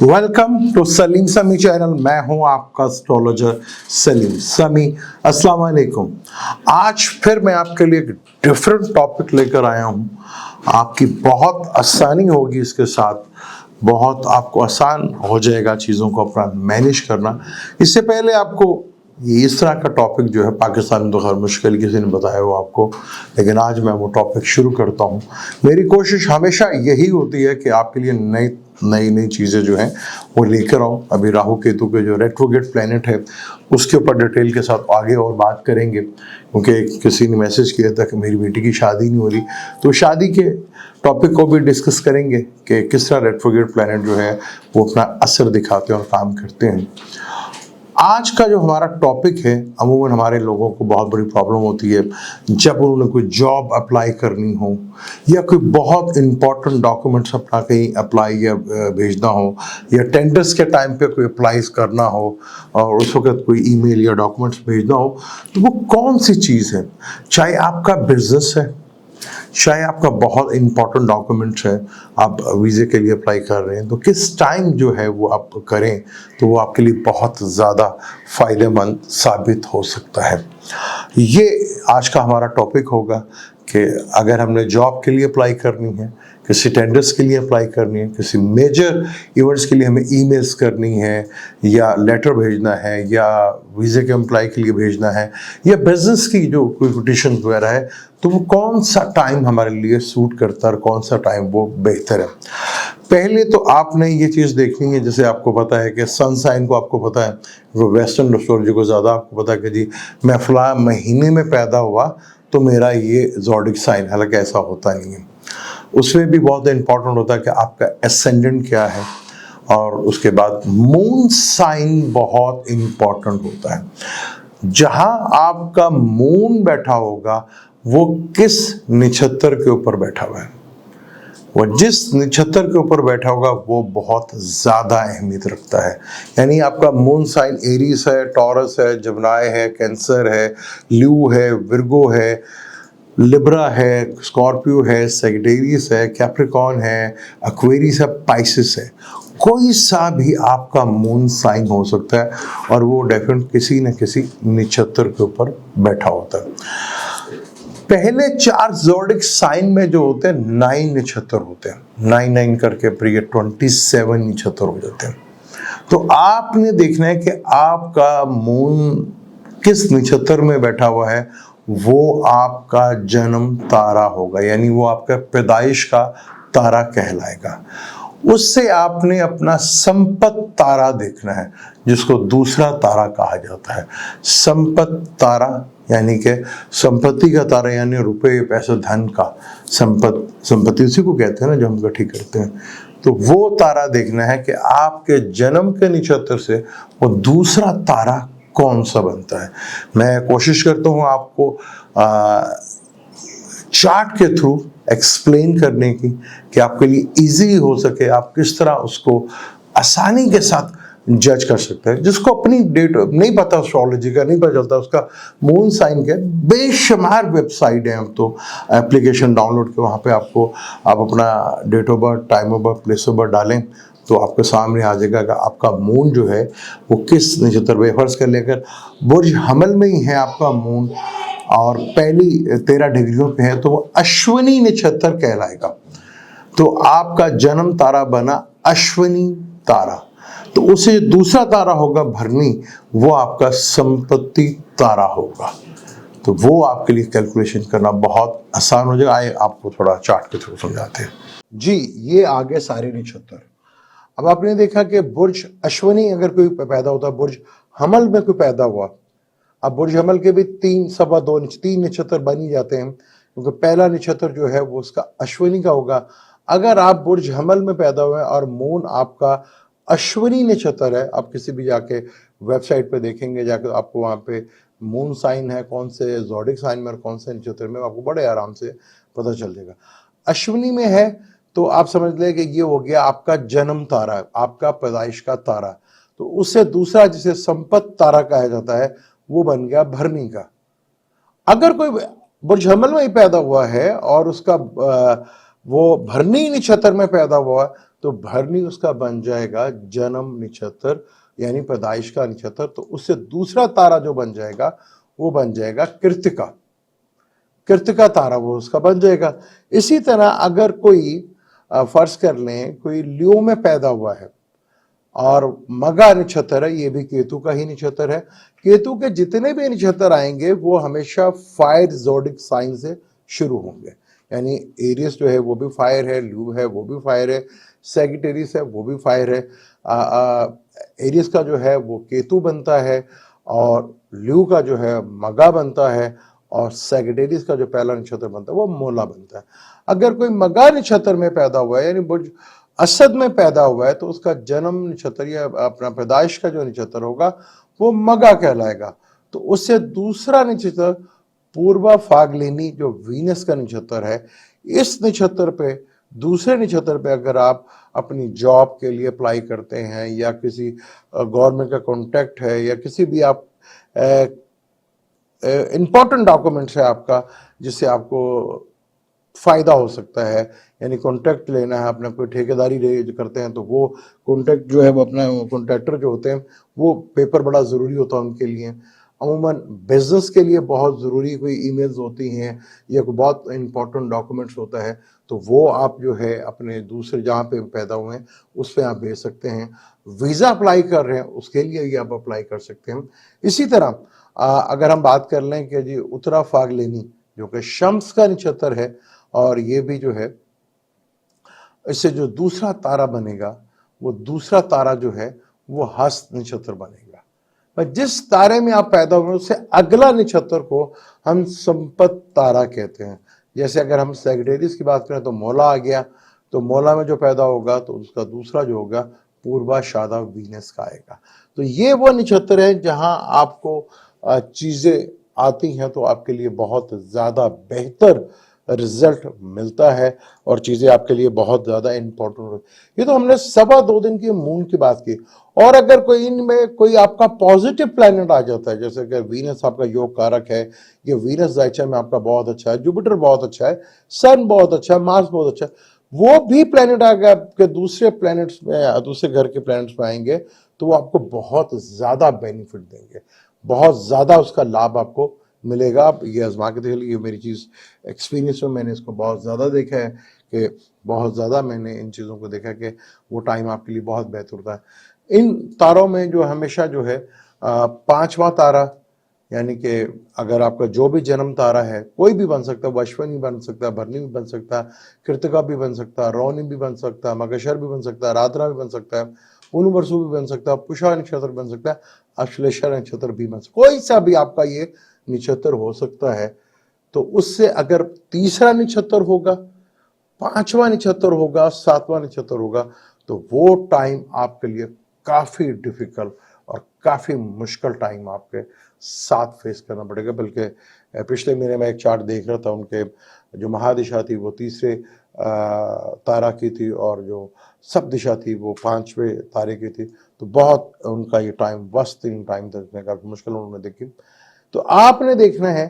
Welcome to Salim समी channel. मैं हूं आपका एस्ट्रोलॉजर सलीम समी। अस्सलाम वालेकुम। आज फिर मैं आपके लिए एक डिफरेंट टॉपिक लेकर आया हूं। आपकी बहुत आसानी होगी इसके साथ, बहुत आपको आसान हो जाएगा चीज़ों को अपना मैनेज करना। इससे पहले आपको इस तरह का टॉपिक जो है पाकिस्तान में तो खैर मुश्किल किसी ने बताया हो आपको, लेकिन आज मैं वो टॉपिक शुरू करता हूँ। मेरी कोशिश हमेशा यही होती है कि आपके लिए नई नई नई चीज़ें जो हैं वो लेकर आऊँ। अभी राहु केतु के जो रेट्रोग्रेड प्लैनेट है उसके ऊपर डिटेल के साथ आगे और बात करेंगे, क्योंकि किसी ने मैसेज किया था कि मेरी बेटी की शादी नहीं हो रही, तो शादी के टॉपिक को भी डिस्कस करेंगे कि किस तरह रेट्रोग्रेड प्लैनेट जो है वो अपना असर दिखाते हैं और काम करते हैं। आज का जो हमारा टॉपिक है, अमूमन हमारे लोगों को बहुत बड़ी प्रॉब्लम होती है जब उन्होंने कोई जॉब अप्लाई करनी हो या कोई बहुत इंपॉर्टेंट डॉक्यूमेंट्स अपना कहीं अप्लाई या भेजना हो, या टेंडर्स के टाइम पे कोई अप्लाई करना हो और उस वक्त कोई ईमेल या डॉक्यूमेंट्स भेजना हो, तो वो कौन सी चीज़ है। चाहे आपका बिजनेस है, चाहे आपका बहुत इंपॉर्टेंट डॉक्यूमेंट्स है, आप वीज़े के लिए अप्लाई कर रहे हैं, तो किस टाइम जो है वो आप करें तो वो आपके लिए बहुत ज़्यादा फ़ायदेमंद साबित हो सकता है। ये आज का हमारा टॉपिक होगा कि अगर हमने जॉब के लिए अप्लाई करनी है, किसी टेंडर्स के लिए अप्लाई करनी है, किसी मेजर इवेंट्स के लिए हमें ईमेल्स करनी है या लेटर भेजना है या वीज़े के अप्लाई के लिए भेजना है या बिजनेस की जो कोई पिटिशन वगैरह है, तो वो कौन सा टाइम हमारे लिए सूट करता है और कौन सा टाइम वो बेहतर है। पहले तो आपने ये चीज़ देखनी है, जैसे आपको पता है कि सन साइन को आपको पता है, वो वेस्टर्न एस्ट्रोलॉजी को ज़्यादा आपको पता है कि जी मैं फला महीने में पैदा हुआ तो मेरा ये ज़ोडिक साइन, हालांकि ऐसा होता नहीं है। उसमें भी बहुत इंपॉर्टेंट होता है कि आपका एसेंडेंट क्या है, और उसके बाद मून साइन बहुत इंपॉर्टेंट होता है। जहां आपका मून बैठा होगा वो किस नक्षत्र के ऊपर बैठा हुआ है, वो जिस नक्षत्र के ऊपर बैठा होगा वो बहुत ज़्यादा अहमियत रखता है। यानी आपका मून साइन एरीज है, टॉरस है, जमनाय है, कैंसर है, ल्यू है, विर्गो है, लिब्रा है, स्कॉर्पियो है, सेजिटेरियस है, कैप्रिकॉर्न है, एक्वेरियस है, पाइसिस है। कोई सा भी आपका मून साइन हो सकता है और वो डेफिनेट किसी न किसी नक्षत्र के ऊपर बैठा होता है। पहले 4 ज़ोडिक साइन में जो होते हैं 9 नक्षत्र होते हैं, 9 करके फिर 27 नक्षत्र हो जाते हैं। तो आपने देखना है कि आपका मून किस नक्षत्र में बैठा हुआ है, वो आपका जन्म तारा होगा, यानी वो आपका पैदाइश का तारा कहलाएगा। उससे आपने अपना संपत तारा देखना है, जिसको दूसरा तारा कहा जाता है। संपत तारा यानी कि संपत्ति का तारा, यानी रुपए पैसे धन का संपत्ति उसी को कहते हैं ना जो हम इकट्ठी करते हैं। तो वो तारा देखना है कि आपके जन्म के नक्षत्र से वो दूसरा तारा कौन सा बनता है। मैं कोशिश करता हूँ आपको चार्ट के थ्रू एक्सप्लेन करने की, कि आपके लिए इजी हो सके, आप किस तरह उसको आसानी के साथ जज कर सकते हैं। जिसको अपनी डेट नहीं पता, एस्ट्रोलॉजी का नहीं पता चलता, उसका मून साइन क्या, बेशुमार वेबसाइट है, अब तो एप्लीकेशन डाउनलोड के वहाँ पे आपको आप अपना date of birth, time of birth, place of birth डालें तो आपके सामने आ जाएगा कि आपका मून जो है वो किस नक्षत्र में। फर्ज कर लेकर बुर्ज हमल में ही है आपका मून और पहली 13 डिग्रियों पे है, तो वो अश्विनी नक्षत्र कहलाएगा। तो आपका जन्म तारा बना अश्विनी तारा, तो उसे दूसरा तारा होगा भरनी, वो आपका संपत्ति तारा होगा। तो वो आपके लिए कैलकुलेशन करना बहुत आसान हो जाएगा। आइए आपको थोड़ा चार्ट के थ्रू समझाते हैं। जी, ये आगे सारे नक्षत्र। अब आपने देखा कि बुर्ज अश्विनी अगर कोई पैदा होता है, बुर्ज हमल में कोई पैदा हुआ, अब बुर्ज हमल के भी 3 सवा 2 3 नक्षत्र बन ही जाते हैं, क्योंकि पहला नक्षत्र जो है वो उसका अश्विनी का होगा। अगर आप बुर्ज हमल में पैदा हुए और मून आपका अश्विनी नक्षत्र है, आप किसी भी जाके वेबसाइट पे देखेंगे, जाकर आपको वहाँ पे मून साइन है कौन से ज़ोडिक साइन में और कौन से नक्षत्र में, आपको बड़े आराम से पता चल जाएगा। अश्विनी में है तो आप समझ लें कि ये हो गया आपका जन्म तारा, आपका पैदाइश का तारा। तो उससे दूसरा जिसे संपत तारा कहा जाता है वो बन गया भरनी का। अगर कोई बुर्ज हमल में ही पैदा हुआ है और उसका वो भरनी नक्षत्र में पैदा हुआ, तो भरनी उसका बन जाएगा जन्म नक्षत्र यानी पैदाइश का नक्षत्र। तो उससे दूसरा तारा जो बन जाएगा वो बन जाएगा कृत्तिका, कृत्तिका तारा वो उसका बन जाएगा। इसी तरह अगर कोई फर्ज कर लें कोई लियो में पैदा हुआ है और मगा नक्षत्र है, ये भी केतु का ही नक्षत्र है। केतु के जितने भी नक्षत्र आएंगे वो हमेशा फायर जोडिक साइन से शुरू होंगे, यानी एरियस जो है वो भी फायर है, ल्यू है वो भी फायर है, सेगिटेरियस है वो भी फायर है। एरियस का जो है वो केतु बनता है और ल्यू का जो है मगा बनता है और सेगिटेरियस का जो पहला नक्षत्र बनता है वो मोला बनता है। अगर कोई मगा नक्षत्र में पैदा हुआ है यानी बुर्ज असद में पैदा हुआ है तो उसका जन्म नक्षत्र या अपना पैदाइश का जो नक्षत्र होगा वो मगा कहलाएगा। तो उससे दूसरा नक्षत्र पूर्वा फागलेनी जो वीनस का नक्षत्र है, इस नक्षत्र पे दूसरे नक्षत्र पे अगर आप अपनी जॉब के लिए अप्लाई करते हैं या किसी गवर्नमेंट का कॉन्टैक्ट है या किसी भी आप इंपॉर्टेंट डॉक्यूमेंट्स है आपका जिससे आपको फायदा हो सकता है, यानी कॉन्ट्रैक्ट लेना है अपना, कोई ठेकेदारी जो करते हैं तो वो कॉन्ट्रैक्ट जो है वो अपना कॉन्ट्रैक्टर जो होते हैं वो पेपर बड़ा ज़रूरी होता है उनके लिए। अमूमन बिजनेस के लिए बहुत ज़रूरी कोई ईमेल्स होती हैं या कोई बहुत इंपॉर्टेंट डॉक्यूमेंट्स होता है तो वो आप जो है अपने दूसरे जहाँ पे पैदा हुए हैं उस पर आप भेज सकते हैं। वीज़ा अप्लाई कर रहे हैं उसके लिए भी आप अप्लाई कर सकते हैं। इसी तरह अगर हम बात कर लें कि जी उत्तरा फागलेनी जो कि शम्स का नक्षत्र है और ये भी जो है इससे जो दूसरा तारा बनेगा वो दूसरा तारा जो है वो हस्त नक्षत्र बनेगा। पर जिस तारे में आप पैदा हुए उससे अगला नक्षत्र को हम संपत तारा कहते हैं। जैसे अगर हम सेगिटेरियस की बात करें तो मोला आ गया, तो मोला में जो पैदा होगा तो उसका दूसरा जो होगा पूर्वाषाढ़ा वीनस का आएगा। तो ये वो नक्षत्र है जहां आपको चीजें आती हैं तो आपके लिए बहुत ज्यादा बेहतर रिजल्ट मिलता है और चीजें आपके लिए बहुत ज्यादा इंपॉर्टेंट। ये तो हमने 2.25 दिन की मून की बात की। और अगर कोई इनमें कोई आपका पॉजिटिव प्लैनेट आ जाता है, जैसे कि वीनस आपका योग कारक है, ये वीनस जायचा में आपका बहुत अच्छा है, जुपिटर बहुत अच्छा है, सन बहुत अच्छा है, मार्स बहुत अच्छा है, वो भी प्लैनेट आगे आपके दूसरे प्लैनेट्स में दूसरे घर के प्लैनेट्स में आएंगे तो वो आपको बहुत ज्यादा बेनिफिट देंगे, बहुत ज्यादा उसका लाभ आपको मिलेगा। आप ये आजमा के देख लीजिए, मेरी चीज़ एक्सपीरियंस में मैंने इसको बहुत ज़्यादा देखा है कि बहुत ज़्यादा मैंने इन चीज़ों को देखा कि वो टाइम आपके लिए बहुत बेहतर होता है। इन तारों में जो हमेशा जो है 5वां तारा, यानी कि अगर आपका जो भी जन्म तारा है कोई भी बन सकता है, अश्विनी बन सकता है, भरणी भी बन सकता है, कृतिका भी बन सकता है, रोहिणी भी बन सकता है, मगशर भी बन सकता है, राधरा भी बन सकता है, पुनर्वसु भी बन सकता है, पुषा नक्षत्र बन सकता है, अश्लेषा नक्षत्र भी बन सकता है, कोई सा भी आपका ये नक्षत्र हो सकता है। तो उससे अगर तीसरा नक्षत्र होगा, 5वां नक्षत्र होगा, 7वां नक्षत्र होगा तो वो टाइम आपके लिए काफी डिफिकल्ट और काफी मुश्किल टाइम आपके साथ फेस करना पड़ेगा। बल्कि पिछले महीने में एक चार्ट देख रहा था, उनके जो महादिशा थी वो तीसरे तारा की थी और जो सब दिशा थी वो 5वें तारे की थी। तो बहुत उनका ये टाइम वस्त इन टाइम तक काफी मुश्किल उन्होंने देखी। तो आपने देखना है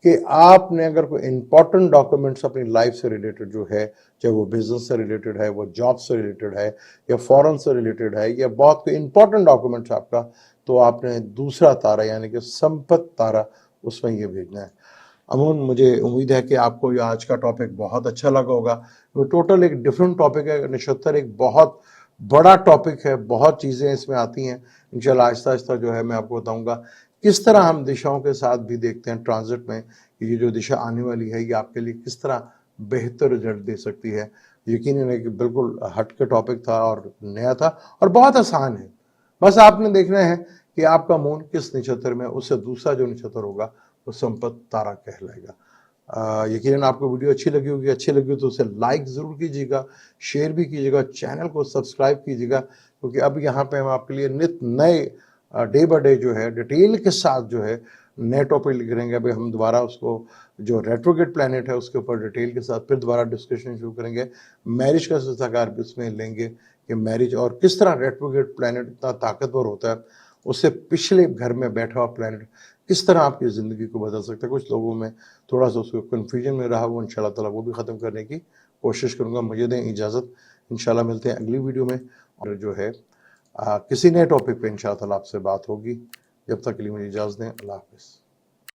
कि आपने अगर कोई इंपॉर्टेंट डॉक्यूमेंट्स अपनी लाइफ से रिलेटेड जो है, चाहे वो बिजनेस से रिलेटेड है, वो जॉब से रिलेटेड है या फॉरेन से रिलेटेड है या बहुत कोई इंपॉर्टेंट डॉक्यूमेंट्स आपका, तो आपने दूसरा तारा यानी कि संपत तारा उसमें ये भेजना है। अमून मुझे उम्मीद है कि आपको ये आज का टॉपिक बहुत अच्छा लगा होगा। वो टोटल एक डिफरेंट टॉपिक है, नक्षत्र एक बहुत बड़ा टॉपिक है, बहुत चीज़ें इसमें आती हैं। इंशाल्लाह आहिस्ता आहिस्ता जो है मैं आपको बताऊंगा किस तरह हम दिशाओं के साथ भी देखते हैं ट्रांजिट में, ये जो दिशा आने वाली है ये आपके लिए किस तरह बेहतर रिजल्ट दे सकती है। यकीनन है कि बिल्कुल हट के टॉपिक था और नया था और बहुत आसान है। बस आपने देखना है कि आपका मून किस नक्षत्र में, उससे दूसरा जो नक्षत्र होगा वो संपत तारा कहलाएगा। यकीनन आपको वीडियो अच्छी लगी होगी, अच्छी लगी तो उसे लाइक ज़रूर कीजिएगा, शेयर भी कीजिएगा, चैनल को सब्सक्राइब कीजिएगा, क्योंकि अब यहाँ पे हम आपके लिए नित नए डे बाय डे जो है डिटेल के साथ जो है नए टॉपिक लिख रहेंगे। अभी हम दोबारा उसको जो रेट्रोगेट प्लैनेट है उसके ऊपर डिटेल के साथ फिर दोबारा डिस्कशन शुरू करेंगे। मैरिज का सत्याकार भी उसमें लेंगे कि मैरिज और किस तरह रेट्रोगेट प्लैनेट इतना ताकतवर होता है, उससे पिछले घर में बैठा हुआ प्लैनेट किस तरह आपकी ज़िंदगी को बदल सकता है। कुछ लोगों में थोड़ा सा उसको कन्फ्यूजन में रहा, वो इंशाल्लाह ताला वो भी ख़त्म करने की कोशिश करूँगा। मुझे दें इजाज़त, इंशाल्लाह मिलते हैं अगली वीडियो में, और जो है किसी नए टॉपिक पे इंशाल्लाह आपसे बात होगी। जब तक के लिए मुझे इजाज़त दें, अल्लाह हाफ़िज़।